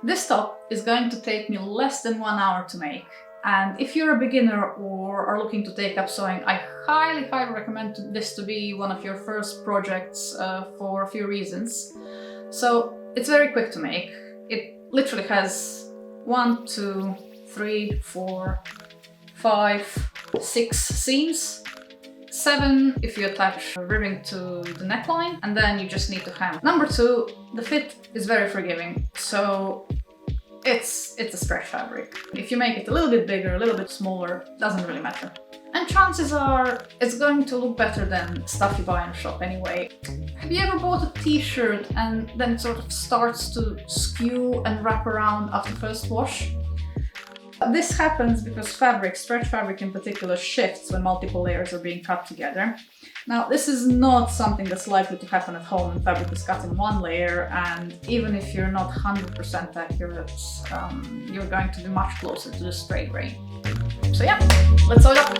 This top is going to take me less than 1 hour to make. And if you're a beginner or are looking to take up sewing, I highly recommend this to be one of your first projects for a few reasons. So it's very quick to make. It literally has 1, 2, 3, 4, 5, 6 seams. 7 if you attach ribbing to the neckline, and then you just need to hem. Number 2, the fit is very forgiving, so it's a stretch fabric. If you make it a little bit bigger, a little bit smaller, doesn't really matter. And chances are it's going to look better than stuff you buy in a shop anyway. Have you ever bought a t-shirt and then it sort of starts to skew and wrap around after first wash? This happens because fabric, stretch fabric in particular, shifts when multiple layers are being cut together. Now, this is not something that's likely to happen at home when fabric is cut in one layer, and even if you're not 100% accurate, you're going to be much closer to the straight grain. So yeah, let's sew it up!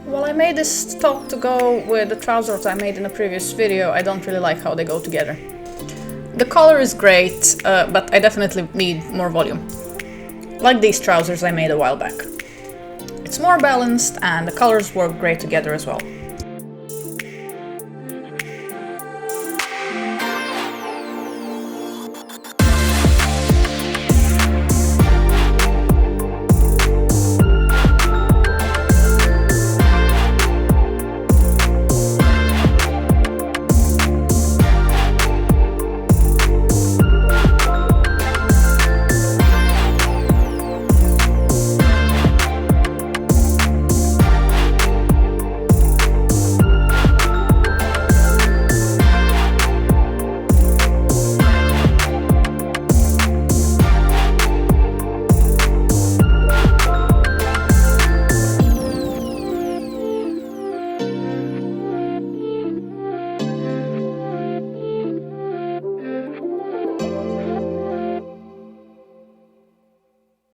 While I made this top to go with the trousers I made in a previous video, I don't really like how they go together. The color is great, but I definitely need more volume. Like these trousers I made a while back. It's more balanced and the colors work great together as well.